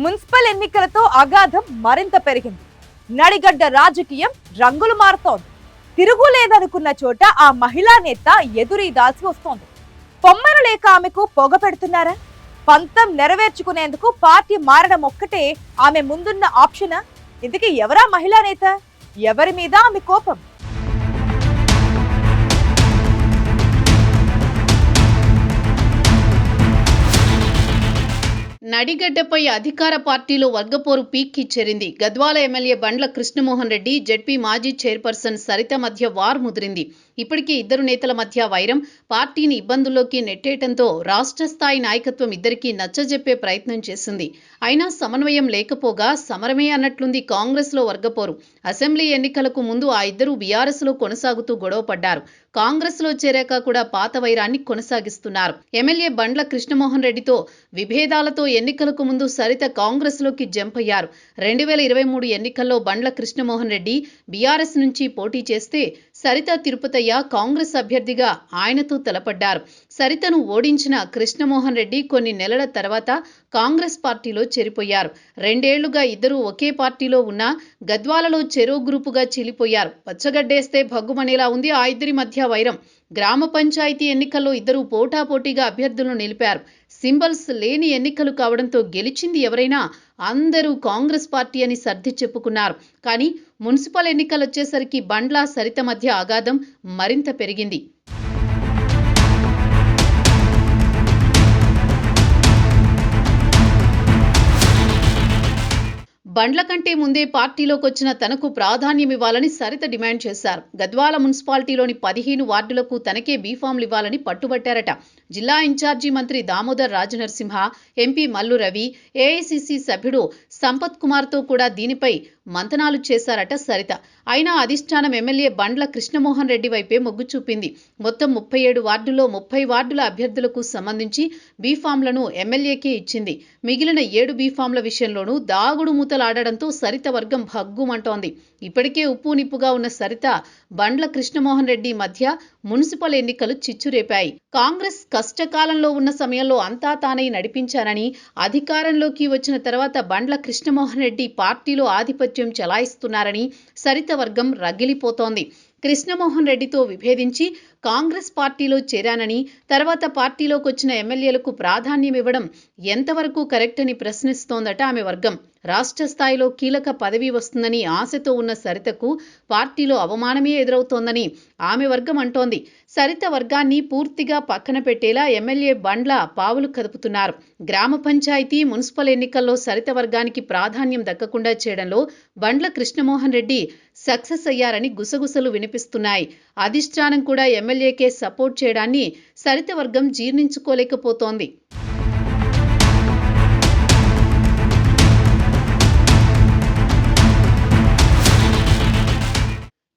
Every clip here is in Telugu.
మున్సిపల్ ఎన్నికలతో అగాధం మరింత పెరిగింది. నడిగడ్డ రాజకీయం రంగులు మారుతోంది. తిరుగులేదనుకున్న చోట ఆ మహిళా నేత ఎదురీదాల్సి వస్తోంది. పొమ్మను లేక ఆమెకు పొగ పెడుతున్నారా? పంతం నెరవేర్చుకునేందుకు పార్టీ మారడం ఒక్కటే ఆమె ముందున్న ఆప్షనా? ఇందుకే ఎవరా మహిళా నేత? ఎవరి మీద ఆమె కోపం? నడిగడ్డపై అధికార పార్టీలో వర్గపోరు పీక్కి చేరింది. గద్వాల ఎమ్మెల్యే బండ్ల కృష్ణమోహన్ రెడ్డి, జెడ్పీ మాజీ చైర్పర్సన్ సరిత మధ్య వార్ ముదిరింది. ఇప్పటికే ఇద్దరు నేతల మధ్య వైరం పార్టీని ఇబ్బందుల్లోకి నెట్టేయడంతో రాష్ట్ర స్థాయి నాయకత్వం ఇద్దరికీ నచ్చజెప్పే ప్రయత్నం చేసింది. అయినా సమన్వయం లేకపోగా సమరమే అన్నట్లుంది కాంగ్రెస్లో వర్గపోరు. అసెంబ్లీ ఎన్నికలకు ముందు ఆ ఇద్దరు బీఆర్ఎస్లో కొనసాగుతూ గొడవపడ్డారు. కాంగ్రెస్లో చేరాక కూడా పాత వైరాన్ని కొనసాగిస్తున్నారు. ఎమ్మెల్యే బండ్ల కృష్ణమోహన్ రెడ్డితో విభేదాలతో ఎన్నికలకు ముందు సరిత కాంగ్రెస్లోకి జంప్ అయ్యారు. 2023 ఎన్నికల్లో బండ్ల కృష్ణమోహన్ రెడ్డి బీఆర్ఎస్ నుంచి పోటీ చేస్తే సరిత తిరుపతయ్య కాంగ్రెస్ అభ్యర్థిగా ఆయనతో తలపడ్డారు. సరితను ఓడించిన కృష్ణమోహన్ రెడ్డి కొన్ని నెలల తర్వాత కాంగ్రెస్ పార్టీలో చేరిపోయారు. 2 ఏళ్లుగా ఇద్దరు ఒకే పార్టీలో ఉన్నా గద్వాలలో చెరో గ్రూపుగా చీలిపోయారు. పచ్చగడ్డేస్తే భగ్గుమనేలా ఉంది ఆ ఇద్దరి మధ్య వైరం. గ్రామ పంచాయతీ ఎన్నికల్లో ఇద్దరు పోటాపోటీగా అభ్యర్థులను నిలిపారు. సింబల్స్ లేని ఎన్నికలు కావడంతో గెలిచింది ఎవరైనా అందరూ కాంగ్రెస్ పార్టీ అని సర్ది చెప్పుకున్నారు. కానీ మున్సిపల్ ఎన్నికలు వచ్చేసరికి బండ్ల సరిత మధ్య అగాధం మరింత పెరిగింది. బండ్ల కంటే ముందే పార్టీలోకి వచ్చిన తనకు ప్రాధాన్యం ఇవ్వాలని సరిత డిమాండ్ చేశారు. గద్వాల మున్సిపాలిటీలోని 15 వార్డులకు తనకే బీఫామ్లు ఇవ్వాలని పట్టుబట్టారట. జిల్లా ఇన్ఛార్జి మంత్రి దామోదర్ రాజనరసింహ, ఎంపీ మల్లు రవి, ఏఐసీసీ సభ్యుడు సంపత్ కుమార్తో కూడా దీనిపై మంతనాలు చేశారట సరిత. అయినా అధిష్టానం ఎమ్మెల్యే బండ్ల కృష్ణమోహన్ రెడ్డి వైపే మొగ్గు చూపింది. మొత్తం 37 వార్డుల్లో 30 వార్డుల అభ్యర్థులకు సంబంధించి బీఫామ్లను ఎమ్మెల్యేకే ఇచ్చింది. మిగిలిన 7 బీఫామ్ల విషయంలోనూ దాగుడు మూతలాడడంతో సరిత వర్గం భగ్గుమంటోంది. ఇప్పటికే ఉప్పు నిప్పుగా ఉన్న సరిత బండ్ల కృష్ణమోహన్ రెడ్డి మధ్య మున్సిపల్ ఎన్నికలు చిచ్చురేపాయి. కాంగ్రెస్ కష్టకాలంలో ఉన్న సమయంలో అంతా తానై నడిపించానని, అధికారంలోకి వచ్చిన తర్వాత బండ్ల కృష్ణమోహన్ రెడ్డి పార్టీలో ఆధిపత్యం చెలాయిస్తున్నారని సరిత వర్గం రగిలిపోతోంది. కృష్ణమోహన్ రెడ్డితో విభేదించి కాంగ్రెస్ పార్టీలో చేరానని, తర్వాత పార్టీలోకి వచ్చిన ఎమ్మెల్యేలకు ప్రాధాన్యం ఇవ్వడం ఎంతవరకు కరెక్ట్ అని ప్రశ్నిస్తోందట ఆమె వర్గం. రాష్ట్ర స్థాయిలో కీలక పదవి వస్తుందని ఆశతో ఉన్న సరితకు పార్టీలో అవమానమే ఎదురవుతోందని ఆమె వర్గం అంటోంది. సరిత వర్గాన్ని పూర్తిగా పక్కన పెట్టేలా ఎమ్మెల్యే బండ్ల పావులు కదుపుతున్నారు. గ్రామ పంచాయతీ, మున్సిపల్ ఎన్నికల్లో సరిత వర్గానికి ప్రాధాన్యం దక్కకుండా చేయడంలో బండ్ల కృష్ణమోహన్ రెడ్డి సక్సెస్ అయ్యారని గుసగుసలు వినిపిస్తున్నాయి. అధిష్టానం కూడా ఎమ్మెల్యేకే సపోర్ట్ చేయడాన్ని సరిత వర్గం జీర్ణించుకోలేకపోతోంది.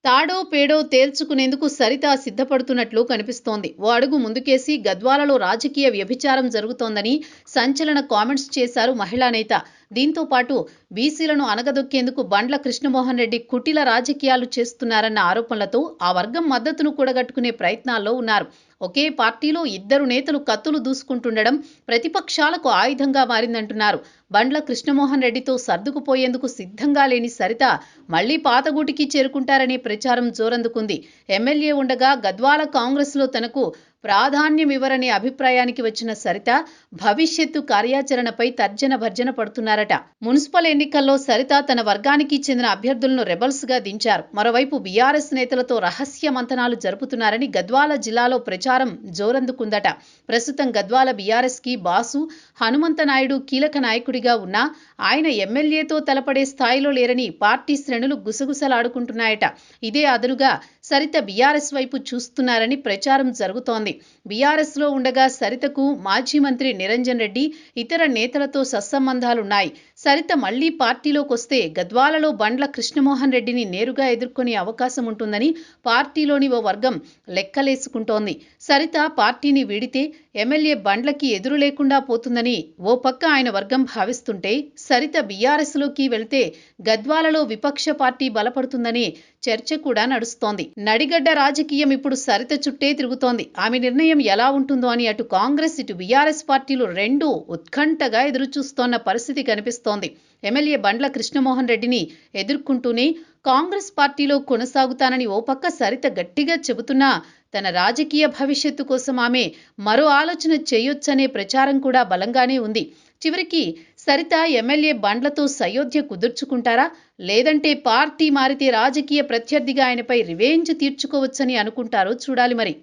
తాడో పేడో తేల్చుకునేందుకు సరిత సిద్ధపడుతున్నట్లు కనిపిస్తోంది. ఓ అడుగు ముందుకేసి గద్వాలలో రాజకీయ వ్యభిచారం జరుగుతోందని సంచలన కామెంట్స్ చేశారు మహిళా నేత. దీంతో పాటు బీసీలను అనగదొక్కేందుకు బండ్ల కృష్ణమోహన్ రెడ్డి కుటిల రాజకీయాలు చేస్తున్నారన్న ఆరోపణలతో ఆ వర్గం మద్దతును కూడగట్టుకునే ప్రయత్నాల్లో ఉన్నారు. ఒకే పార్టీలో ఇద్దరు నేతలు కత్తులు దూసుకుంటుండడం ప్రతిపక్షాలకు ఆయుధంగా మారిందంటున్నారు. బండ్ల కృష్ణమోహన్ రెడ్డితో సర్దుకుపోయేందుకు సిద్ధంగా లేని సరిత మళ్లీ పాతగూటికి చేరుకుంటారనే ప్రచారం జోరందుకుంది. ఎమ్మెల్యే ఉండగా గద్వాల కాంగ్రెస్లో తనకు ప్రాధాన్యం ఇవ్వరనే అభిప్రాయానికి వచ్చిన సరిత భవిష్యత్తు కార్యాచరణపై తర్జన భర్జన పడుతున్నారట. మున్సిపల్ ఎన్నికల్లో సరిత తన వర్గానికి చెందిన అభ్యర్థులను రెబల్స్ గా దించారు. మరోవైపు బీఆర్ఎస్ నేతలతో రహస్య మంతనాలు జరుపుతున్నారని గద్వాల జిల్లాలో ప్రచారం జోరందుకుందట. ప్రస్తుతం గద్వాల బీఆర్ఎస్ కి బాసు హనుమంతనాయుడు కీలక నాయకుడిగా ఉన్నా ఆయన ఎమ్మెల్యేతో తలపడే స్థాయిలో లేరని పార్టీ శ్రేణులు గుసగుసలాడుకుంటున్నాయట. ఇదే అదనుగా సరిత బీఆర్ఎస్ వైపు చూస్తున్నారని ప్రచారం జరుగుతోంది. బీఆర్ఎస్ లో ఉండగా సరితకు మాజీ మంత్రి నిరంజన్ రెడ్డి, ఇతర నేతలతో సత్సంబంధాలున్నాయి. సరిత మళ్లీ పార్టీలోకి వస్తే గద్వాలలో బండ్ల కృష్ణమోహన్ రెడ్డిని నేరుగా ఎదుర్కొనే అవకాశం ఉంటుందని పార్టీలోని ఓ వర్గం లెక్కలేసుకుంటోంది. సరిత పార్టీని వీడితే ఎమ్మెల్యే బండ్లకి ఎదురు లేకుండా పోతుందని ఓ పక్క ఆయన వర్గం భావిస్తుంటే, సరిత బీఆర్ఎస్ లోకి వెళ్తే గద్వాలలో విపక్ష పార్టీ బలపడుతుందని చర్చ కూడా నడుస్తోంది. నడిగడ్డ రాజకీయం ఇప్పుడు సరిత చుట్టే తిరుగుతోంది. ఆమె నిర్ణయం ఎలా ఉంటుందో అని అటు కాంగ్రెస్ ఇటు బీఆర్ఎస్ పార్టీలు రెండూ ఉత్కంఠగా ఎదురుచూస్తోన్న పరిస్థితి కనిపిస్తోంది. ఎమ్మెల్యే బండ్ల కృష్ణమోహన్ రెడ్డిని ఎదుర్కొంటూనే కాంగ్రెస్ పార్టీలో కొనసాగుతానని ఓ పక్క సరిత గట్టిగా చెబుతున్నా తన రాజకీయ భవిష్యత్తు కోసం ఆమె మరో ఆలోచన చేయొచ్చనే ప్రచారం కూడా బలంగానే ఉంది. చివరికి సరిత ఎమ్మెల్యే బండ్లతో సయోధ్య కుదుర్చుకుంటారా, లేదంటే పార్టీ మారితే రాజకీయ ప్రత్యర్థిగా ఆయనపై రివెంజ్ తీర్చుకోవచ్చని అనుకుంటారో చూడాలి మరి.